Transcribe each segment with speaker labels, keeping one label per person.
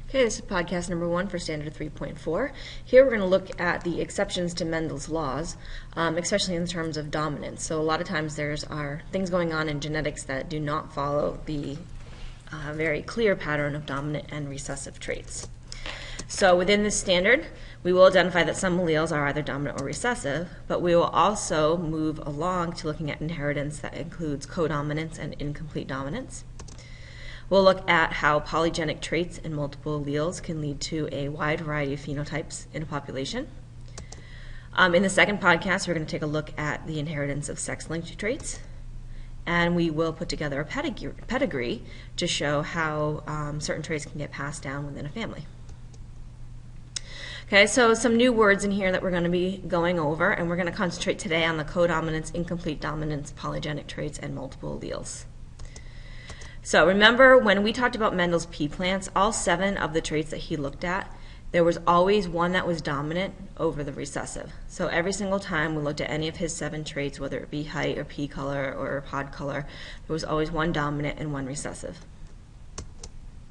Speaker 1: Okay, this is podcast number 1 for Standard 3.4. Here we're going to look at the exceptions to Mendel's laws, especially in terms of dominance. So a lot of times there's things going on in genetics that do not follow the very clear pattern of dominant and recessive traits. So within this standard, we will identify that some alleles are either dominant or recessive, but we will also move along to looking at inheritance that includes codominance and incomplete dominance. We'll look at how polygenic traits and multiple alleles can lead to a wide variety of phenotypes in a population. In the second podcast, we're going to take a look at the inheritance of sex-linked traits, and we will put together a pedigree to show how certain traits can get passed down within a family. Okay, so some new words in here that we're going to be going over, and we're going to concentrate today on the codominance, incomplete dominance, polygenic traits, and multiple alleles. So remember when we talked about Mendel's pea plants, all 7 of the traits that he looked at, there was always one that was dominant over the recessive. So every single time we looked at any of his 7 traits, whether it be height or pea color or pod color, there was always one dominant and one recessive.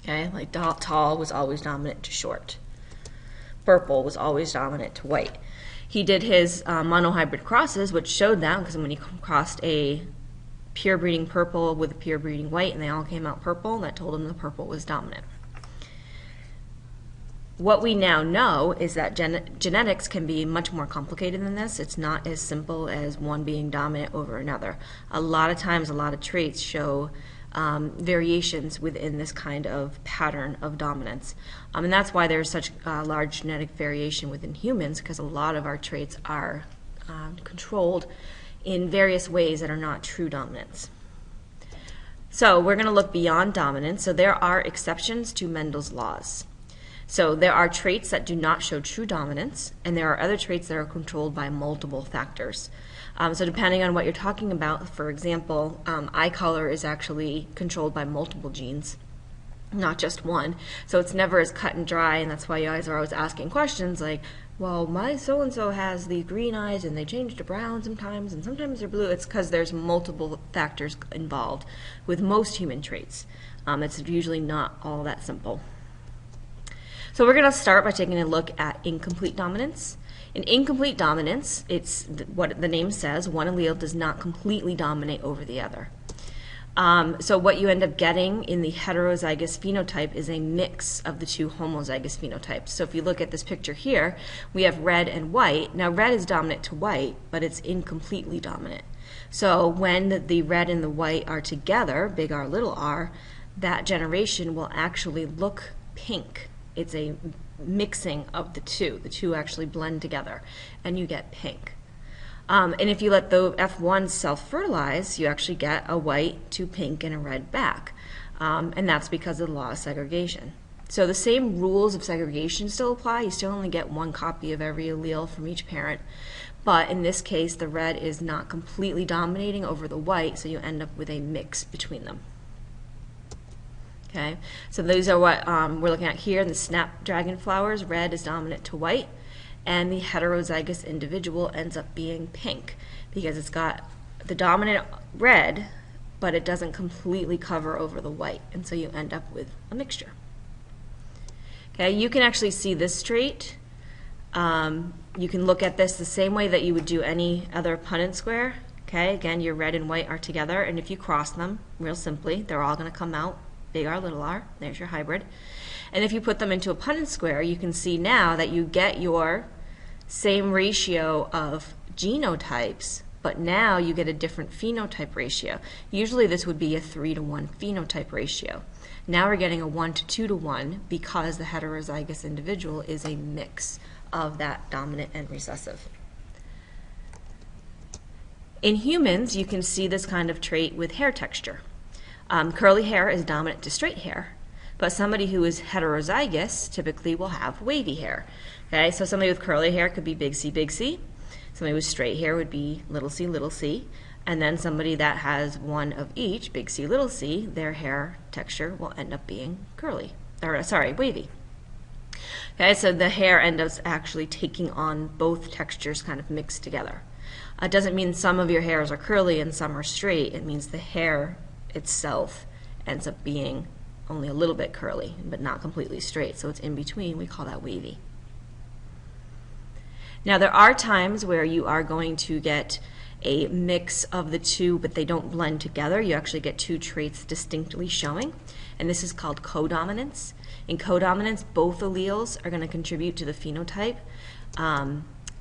Speaker 1: Okay, like tall was always dominant to short. Purple was always dominant to white. He did his monohybrid crosses, which showed that, because when he crossed a pure breeding purple with a pure breeding white and they all came out purple, that told him the purple was dominant. What we now know is that genetics can be much more complicated than this. It's not as simple as one being dominant over another. A lot of times, a lot of traits show variations within this kind of pattern of dominance. And that's why there's such large genetic variation within humans, because a lot of our traits are controlled in various ways that are not true dominance. So we're going to look beyond dominance. So there are exceptions to Mendel's laws. So there are traits that do not show true dominance, and there are other traits that are controlled by multiple factors. So depending on what you're talking about, for example, eye color is actually controlled by multiple genes, not just one. So it's never as cut and dry, and that's why you guys are always asking questions like, well, my so-and-so has the green eyes and they change to brown sometimes and sometimes they're blue. It's because there's multiple factors involved with most human traits. It's usually not all that simple. So we're going to start by taking a look at incomplete dominance. In incomplete dominance, it's what the name says, one allele does not completely dominate over the other. So what you end up getting in the heterozygous phenotype is a mix of the 2 homozygous phenotypes. So if you look at this picture here, we have red and white. Now red is dominant to white, but it's incompletely dominant. So when the red and the white are together, big R, little r, that generation will actually look pink. It's a mixing of the 2. The 2 actually blend together, and you get pink. And if you let the F1s self-fertilize, you actually get a white to pink and a red back. And that's because of the law of segregation. So the same rules of segregation still apply. You still only get 1 copy of every allele from each parent. But in this case, the red is not completely dominating over the white, so you end up with a mix between them. Okay, so these are what we're looking at here. In the snapdragon flowers, red is dominant to white, and the heterozygous individual ends up being pink because it's got the dominant red, but it doesn't completely cover over the white, and so you end up with a mixture. Okay, you can actually see this trait. You can look at this the same way that you would do any other Punnett square. Okay, again, your red and white are together, and if you cross them, real simply, they're all going to come out big R, little r. There's your hybrid. And if you put them into a Punnett square, you can see now that you get your same ratio of genotypes, but now you get a different phenotype ratio. Usually this would be a 3-to-1 phenotype ratio. Now we're getting a 1-to-2-to-1 because the heterozygous individual is a mix of that dominant and recessive. In humans, you can see this kind of trait with hair texture. Curly hair is dominant to straight hair, but somebody who is heterozygous typically will have wavy hair. Okay, so somebody with curly hair could be big C, big C. Somebody with straight hair would be little c, and then somebody that has one of each, big C, little c, their hair texture will end up being wavy. Okay, so the hair ends up actually taking on both textures kind of mixed together. It doesn't mean some of your hairs are curly and some are straight. It means the hair itself ends up being only a little bit curly, but not completely straight, so it's in between. We call that wavy. Now there are times where you are going to get a mix of the two, but they don't blend together. You actually get two traits distinctly showing, and this is called codominance. In codominance, both alleles are going to contribute to the phenotype.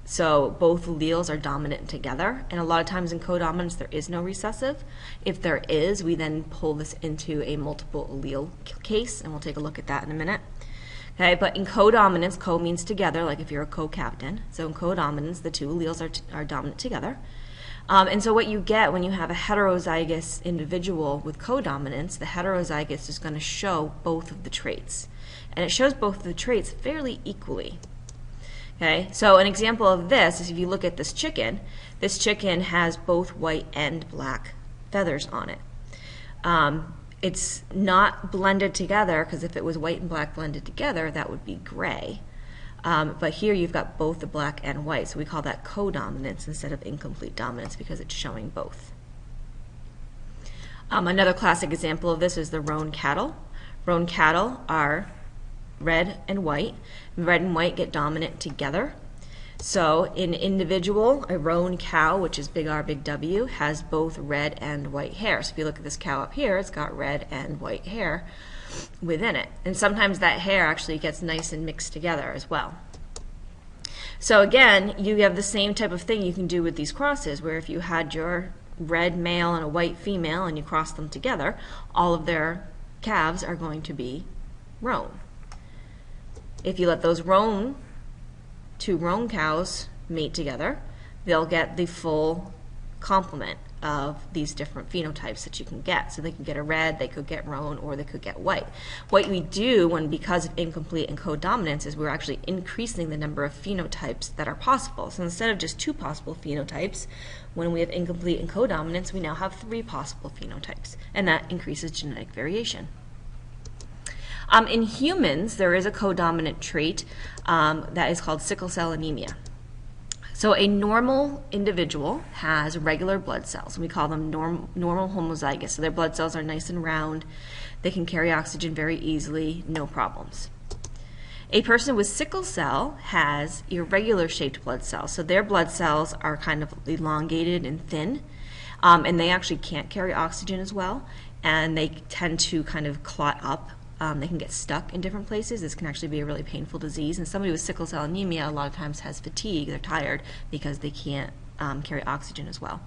Speaker 1: So both alleles are dominant together, and a lot of times in codominance there is no recessive. If there is, we then pull this into a multiple allele case, and we'll take a look at that in a minute. Okay, but in codominance, co means together, like if you're a co-captain. So in codominance, the two alleles are dominant together. And so what you get when you have a heterozygous individual with codominance, the heterozygous is going to show both of the traits. And it shows both of the traits fairly equally. Okay, so an example of this is if you look at this chicken has both white and black feathers on it. It's not blended together, because if it was white and black blended together, that would be gray. But here you've got both the black and white, so we call that codominance instead of incomplete dominance because it's showing both. Another classic example of this is the roan cattle. Roan cattle are red and white. Red and white get dominant together. So in individual, a roan cow, which is big R, big W, has both red and white hair. So if you look at this cow up here, it's got red and white hair within it. And sometimes that hair actually gets nice and mixed together as well. So again, you have the same type of thing you can do with these crosses, where if you had your red male and a white female and you cross them together, all of their calves are going to be roan. If you let those two roan cows mate together, they'll get the full complement of these different phenotypes that you can get. So they can get a red, they could get roan, or they could get white. What we do because of incomplete and codominance is we're actually increasing the number of phenotypes that are possible. So instead of just 2 possible phenotypes, when we have incomplete and codominance, we now have 3 possible phenotypes, and that increases genetic variation. In humans, there is a codominant trait that is called sickle cell anemia. So a normal individual has regular blood cells, and we call them normal homozygous. So their blood cells are nice and round. They can carry oxygen very easily, no problems. A person with sickle cell has irregular shaped blood cells. So their blood cells are kind of elongated and thin, and they actually can't carry oxygen as well, and they tend to kind of clot up. They can get stuck in different places. This can actually be a really painful disease. And somebody with sickle cell anemia a lot of times has fatigue. They're tired because they can't carry oxygen as well.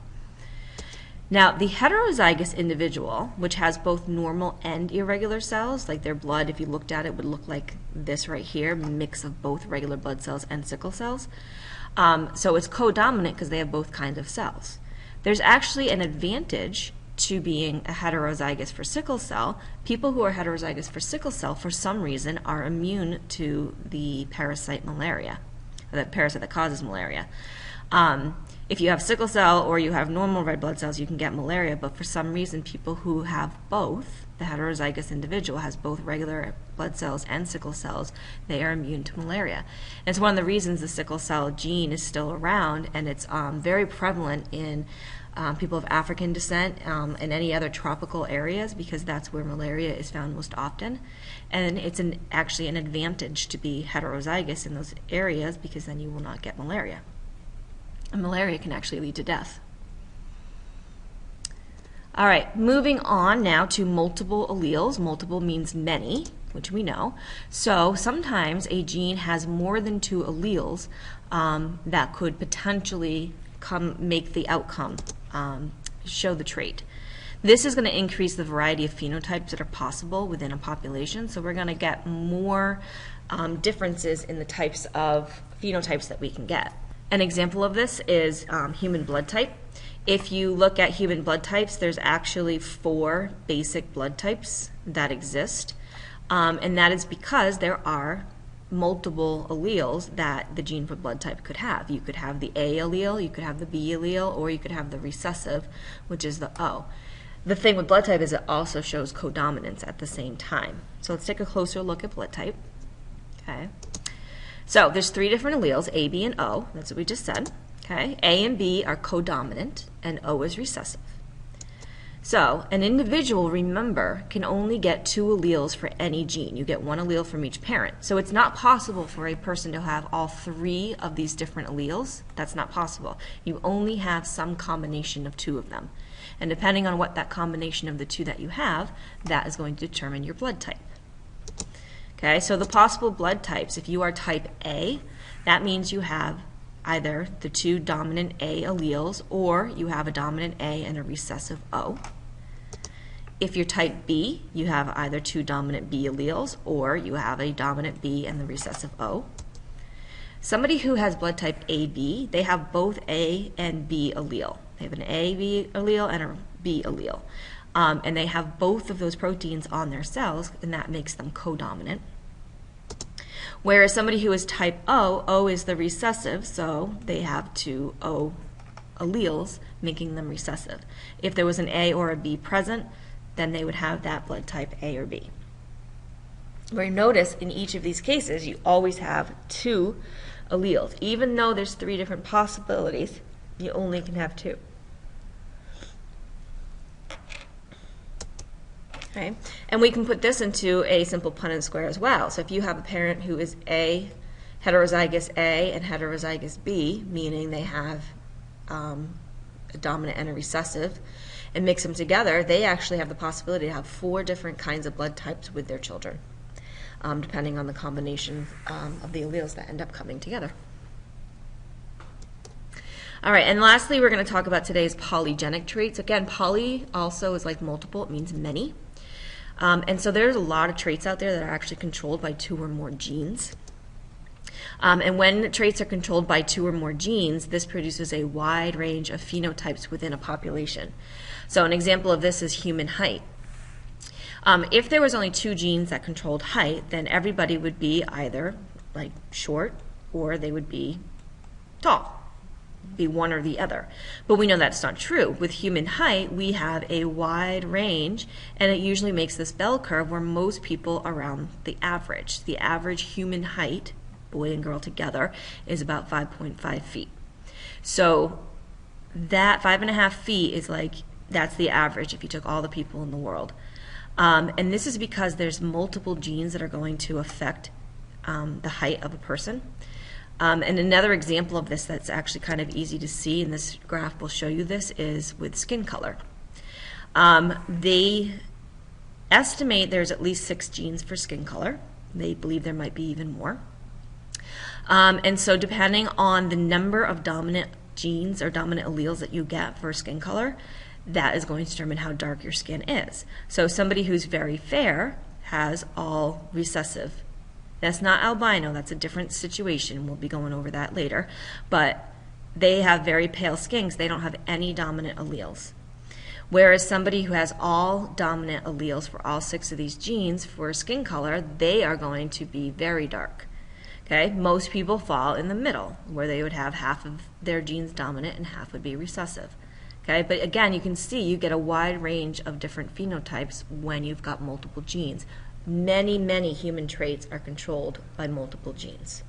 Speaker 1: Now, the heterozygous individual, which has both normal and irregular cells, like their blood, if you looked at it, would look like this right here, mix of both regular blood cells and sickle cells. So it's codominant because they have both kinds of cells. There's actually an advantage to being a heterozygous for sickle cell. People who are heterozygous for sickle cell, for some reason, are immune to the parasite malaria, the parasite that causes malaria. If you have sickle cell or you have normal red blood cells, you can get malaria, but for some reason, people who have both, the heterozygous individual has both regular blood cells and sickle cells, they are immune to malaria. And it's one of the reasons the sickle cell gene is still around, and it's very prevalent in people of African descent and any other tropical areas, because that's where malaria is found most often. And it's actually an advantage to be heterozygous in those areas, because then you will not get malaria. And malaria can actually lead to death. All right, moving on now to multiple alleles. Multiple means many, which we know. So sometimes a gene has more than 2 alleles that could potentially make the outcome show the trait. This is going to increase the variety of phenotypes that are possible within a population, so we're going to get more differences in the types of phenotypes that we can get. An example of this is human blood type. If you look at human blood types, there's actually 4 basic blood types that exist, and that is because there are multiple alleles that the gene for blood type could have. You could have the A allele, you could have the B allele, or you could have the recessive, which is the O. The thing with blood type is it also shows codominance at the same time. So let's take a closer look at blood type. Okay. So there's 3 different alleles, A, B, and O. That's what we just said. Okay. A and B are codominant, and O is recessive. So an individual, remember, can only get 2 alleles for any gene. You get 1 allele from each parent. So it's not possible for a person to have all 3 of these different alleles. That's not possible. You only have some combination of 2 of them. And depending on what that combination of the 2 that you have, that is going to determine your blood type. Okay, so the possible blood types, if you are type A, that means you have either the 2 dominant A alleles, or you have a dominant A and a recessive O. If you're type B, you have either 2 dominant B alleles, or you have a dominant B and the recessive O. Somebody who has blood type AB, they have both A and B allele. They have an AB allele and a B allele. And they have both of those proteins on their cells, and that makes them codominant. Whereas somebody who is type O, O is the recessive, so they have 2 O alleles, making them recessive. If there was an A or a B present, then they would have that blood type A or B. Where you notice in each of these cases, you always have 2 alleles. Even though there's 3 different possibilities, you only can have 2. Okay, and we can put this into a simple Punnett square as well. So if you have a parent who is heterozygous A and heterozygous B, meaning they have a dominant and a recessive, and mix them together, they actually have the possibility to have 4 different kinds of blood types with their children, depending on the combination of the alleles that end up coming together. All right, and lastly, we're going to talk about today's polygenic traits. Again, poly also is like multiple, it means many. And so there's a lot of traits out there that are actually controlled by 2 or more genes. And when traits are controlled by 2 or more genes, this produces a wide range of phenotypes within a population. So an example of this is human height. If there was only 2 genes that controlled height, then everybody would be either like short or they would be tall. Be one or the other. But we know that's not true. With human height, we have a wide range, and it usually makes this bell curve where most people are around the average. The average human height, boy and girl together, is about 5.5 feet. So that 5.5 feet is like, that's the average if you took all the people in the world. And this is because there's multiple genes that are going to affect the height of a person. And another example of this that's actually kind of easy to see, and this graph will show you this, is with skin color. They estimate there's at least 6 genes for skin color. They believe there might be even more. And so depending on the number of dominant genes or dominant alleles that you get for skin color, that is going to determine how dark your skin is. So somebody who's very fair has all recessive. That's not albino, that's a different situation. We'll be going over that later. But they have very pale skins, they don't have any dominant alleles. Whereas somebody who has all dominant alleles for all 6 of these genes for skin color, they are going to be very dark. Okay? Most people fall in the middle, where they would have half of their genes dominant and half would be recessive. Okay? But again, you can see you get a wide range of different phenotypes when you've got multiple genes. Many, many human traits are controlled by multiple genes.